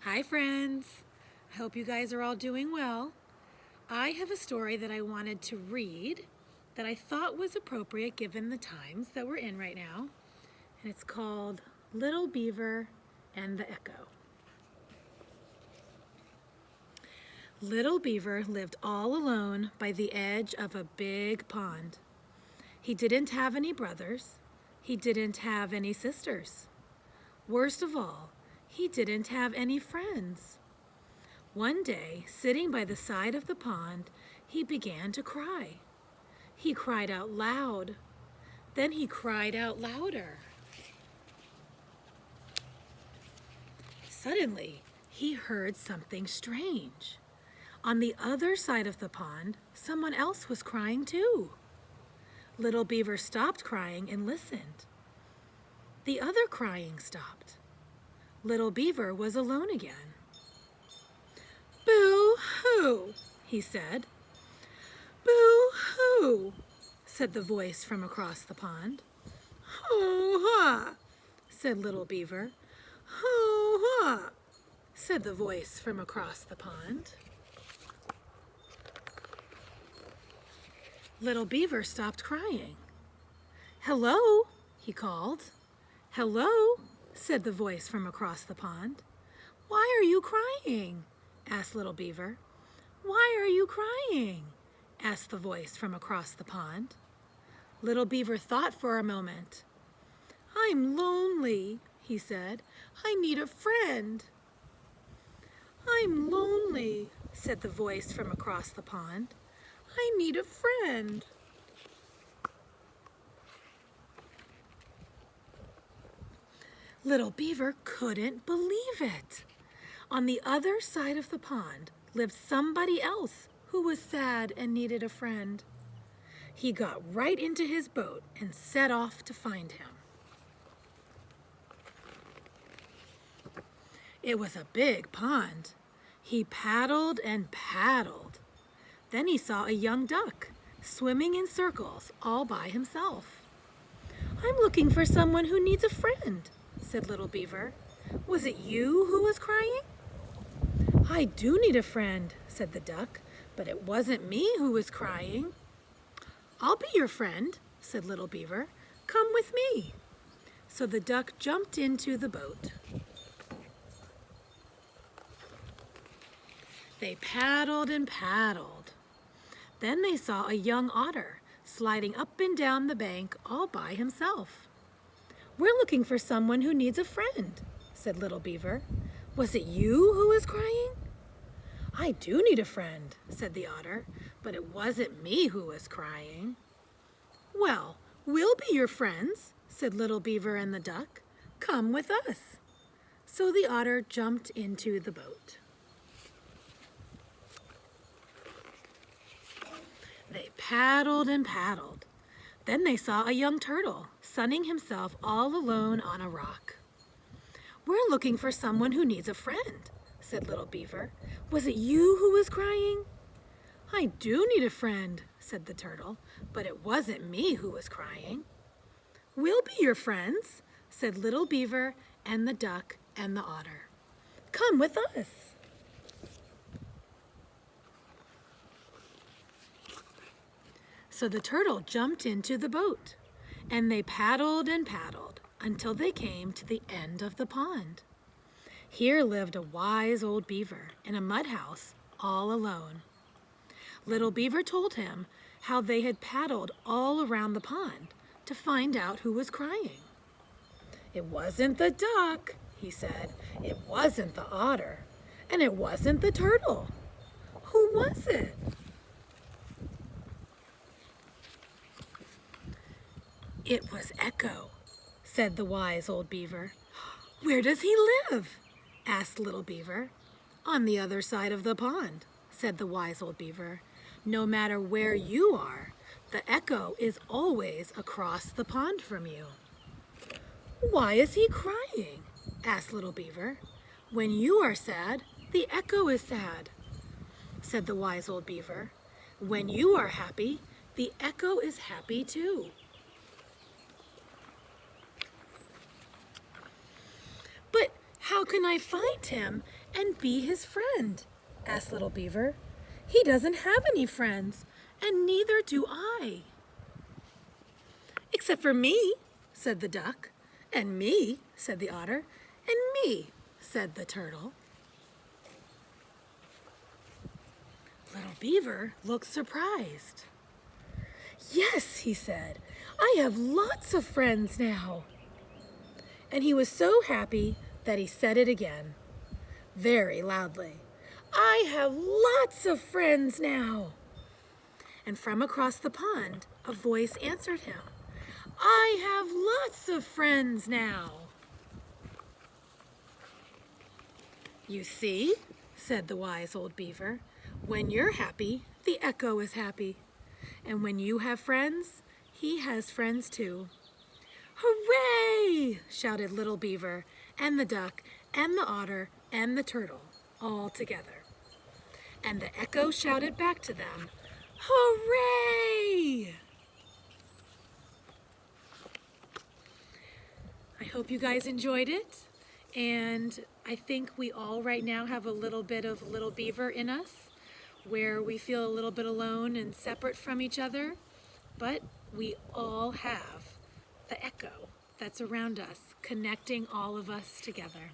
Hi friends! I hope you guys are all doing well. I have a story that I wanted to read that I thought was appropriate given the times that we're in right now. And it's called Little Beaver and the Echo. Little Beaver lived all alone by the edge of a big pond. He didn't have any brothers. He didn't have any sisters. Worst of all, he didn't have any friends. One day, sitting by the side of the pond, he began to cry. He cried out loud. Then he cried out louder. Suddenly, he heard something strange. On the other side of the pond, someone else was crying too. Little Beaver stopped crying and listened. The other crying stopped. Little Beaver was alone again. "Boo-hoo," he said. "Boo-hoo," said the voice from across the pond. "Hoo-ha," said Little Beaver. "Hoo-ha," said the voice from across the pond. Little Beaver stopped crying. "Hello," he called. "Hello," said the voice from across the pond. "Why are you crying?" asked Little Beaver. "Why are you crying?" asked the voice from across the pond. Little Beaver thought for a moment. "I'm lonely," he said. "I need a friend." "I'm lonely," said the voice from across the pond. "I need a friend." Little Beaver couldn't believe it. On the other side of the pond lived somebody else who was sad and needed a friend. He got right into his boat and set off to find him. It was a big pond. He paddled and paddled. Then he saw a young duck swimming in circles all by himself. "I'm looking for someone who needs a friend," said Little Beaver. "Was it you who was crying?" "I do need a friend," said the duck, "but it wasn't me who was crying." "I'll be your friend," said Little Beaver. "Come with me." So the duck jumped into the boat. They paddled and paddled. Then they saw a young otter sliding up and down the bank all by himself. "We're looking for someone who needs a friend," said Little Beaver. "Was it you who was crying?" "I do need a friend," said the otter, "but it wasn't me who was crying." "Well, we'll be your friends," said Little Beaver and the duck. "Come with us." So the otter jumped into the boat. They paddled and paddled. Then they saw a young turtle sunning himself all alone on a rock. "We're looking for someone who needs a friend," said Little Beaver. "Was it you who was crying?" "I do need a friend," said the turtle, "but it wasn't me who was crying." "We'll be your friends," said Little Beaver and the duck and the otter. "Come with us." So the turtle jumped into the boat, and they paddled and paddled until they came to the end of the pond. Here lived a wise old beaver in a mud house all alone. Little Beaver told him how they had paddled all around the pond to find out who was crying. "It wasn't the duck," he said. "It wasn't the otter, and it wasn't the turtle. Who was it?" "It was Echo," said the wise old beaver. "Where does he live?" asked Little Beaver. "On the other side of the pond," said the wise old beaver. "No matter where you are, the echo is always across the pond from you." "Why is he crying?" asked Little Beaver. "When you are sad, the echo is sad," said the wise old beaver. "When you are happy, the echo is happy too." "But how can I find him and be his friend?" asked Little Beaver. "He doesn't have any friends, and neither do I." "Except for me," said the duck. "And me," said the otter. "And me," said the turtle. Little Beaver looked surprised. "Yes," he said, "I have lots of friends now." And he was so happy that he said it again, very loudly. "I have lots of friends now." And from across the pond, a voice answered him. "I have lots of friends now." "You see," said the wise old beaver, "when you're happy, the echo is happy. And when you have friends, he has friends too." "Hooray!" shouted Little Beaver and the duck and the otter and the turtle all together. And the echo shouted back to them, "Hooray!" I hope you guys enjoyed it. And I think we all right now have a little bit of Little Beaver in us, where we feel a little bit alone and separate from each other, but we all have the echo that's around us, connecting all of us together.